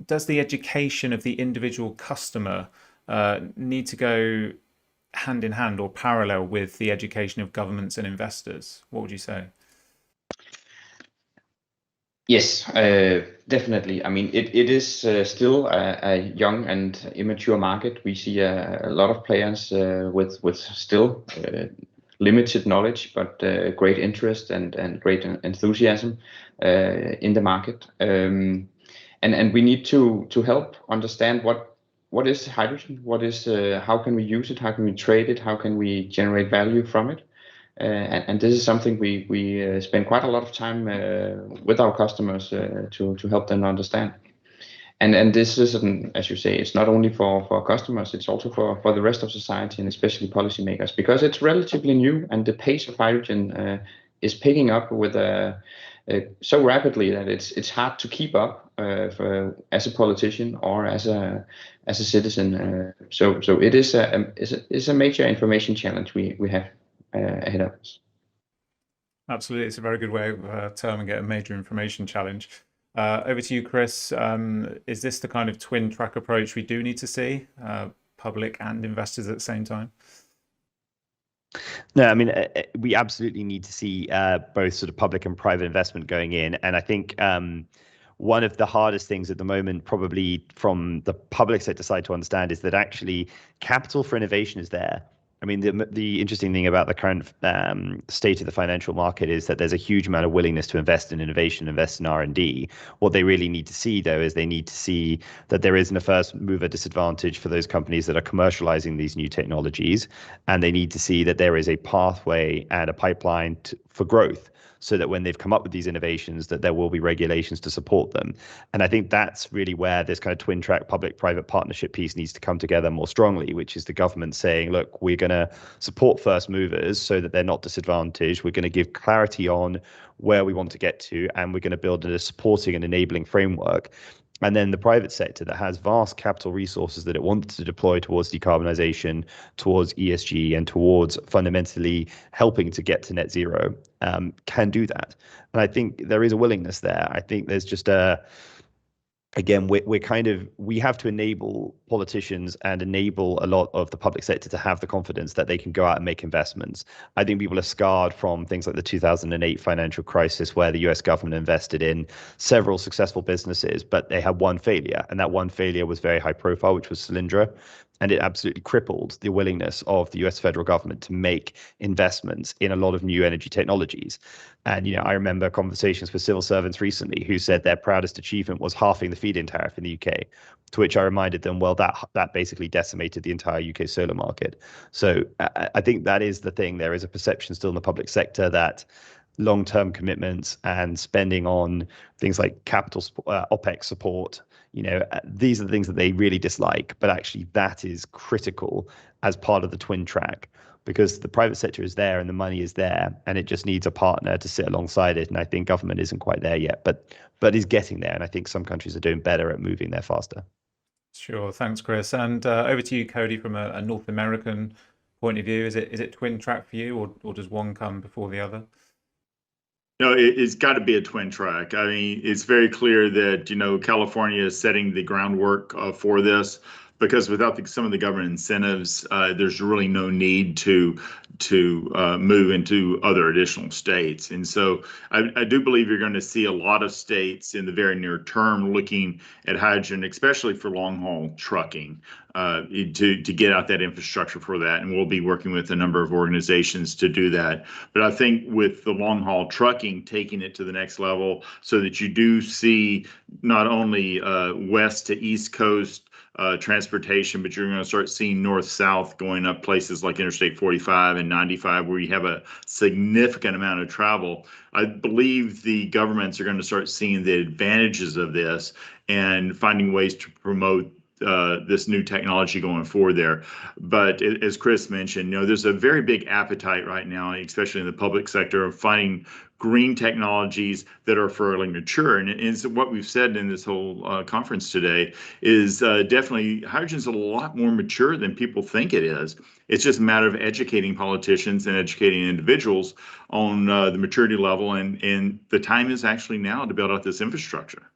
does the education of the individual customer need to go hand in hand or parallel with the education of governments and investors? What would you say? Yes, definitely. I mean, it is still a young and immature market. We see a lot of players with still limited knowledge, but great interest and great enthusiasm in the market. And we need to help understand what is hydrogen, what is how can we use it, how can we trade it, how can we generate value from it. And this is something we spend quite a lot of time with our customers to help them understand. And this is, as you say, it's not only for customers, it's also for the rest of society and especially policymakers, because it's relatively new and the pace of hydrogen is picking up with so rapidly that it's hard to keep up as a politician or as a citizen. So it is a major information challenge we have ahead of us. Absolutely, it's a very good way of terming it, a major information challenge. Over to you, Chris. Is this the kind of twin track approach we do need to see, public and investors at the same time? No, I mean, we absolutely need to see both sort of public and private investment going in. And I think one of the hardest things at the moment, probably from the public sector side to understand, is that actually capital for innovation is there. I mean, the interesting thing about the current state of the financial market is that there's a huge amount of willingness to invest in innovation, invest in R&D. What they really need to see, though, is they need to see that there isn't a first mover disadvantage for those companies that are commercializing these new technologies. And they need to see that there is a pathway and a pipeline for growth, so that when they've come up with these innovations, that there will be regulations to support them. And I think that's really where this kind of twin track public-private partnership piece needs to come together more strongly, which is the government saying, look, we're going to support first movers so that they're not disadvantaged. We're going to give clarity on where we want to get to, and we're going to build a supporting and enabling framework. And then the private sector that has vast capital resources that it wants to deploy towards decarbonization, towards ESG, and towards fundamentally helping to get to net zero can do that. And I think there is a willingness there. I think there's just again, we have to enable politicians and enable a lot of the public sector to have the confidence that they can go out and make investments. I think people are scarred from things like the 2008 financial crisis, where the US government invested in several successful businesses, but they had one failure. And that one failure was very high profile, which was Solyndra. And it absolutely crippled the willingness of the US federal government to make investments in a lot of new energy technologies. And, I remember conversations with civil servants recently who said their proudest achievement was halving the feed-in tariff in the UK, to which I reminded them, well, that basically decimated the entire UK solar market. So I think that is the thing. There is a perception still in the public sector that long-term commitments and spending on things like capital OPEX support, these are the things that they really dislike, but actually that is critical as part of the twin track, because the private sector is there and the money is there, and it just needs a partner to sit alongside it. And I think government isn't quite there yet, but is getting there. And I think some countries are doing better at moving there faster. Sure, thanks, Chris. And over to you, Cody, from a North American point of view. Is it twin track for you, or does one come before the other? No, it's got to be a twin track. I mean, it's very clear that, California is setting the groundwork for this, because without some of the government incentives, there's really no need to move into other additional states. And so I do believe you're going to see a lot of states in the very near term looking at hydrogen, especially for long haul trucking, to get out that infrastructure for that. And we'll be working with a number of organizations to do that. But I think with the long haul trucking, taking it to the next level so that you do see not only west to east coast transportation, but you're going to start seeing north-south going up places like Interstate 45 and 95, where you have a significant amount of travel. I believe the governments are going to start seeing the advantages of this and finding ways to promote this new technology going forward there. But as Chris mentioned, there's a very big appetite right now, especially in the public sector, of finding green technologies that are fairly mature. And so what we've said in this whole conference today is definitely hydrogen's a lot more mature than people think it is. It's just a matter of educating politicians and educating individuals on the maturity level, and the time is actually now to build out this infrastructure.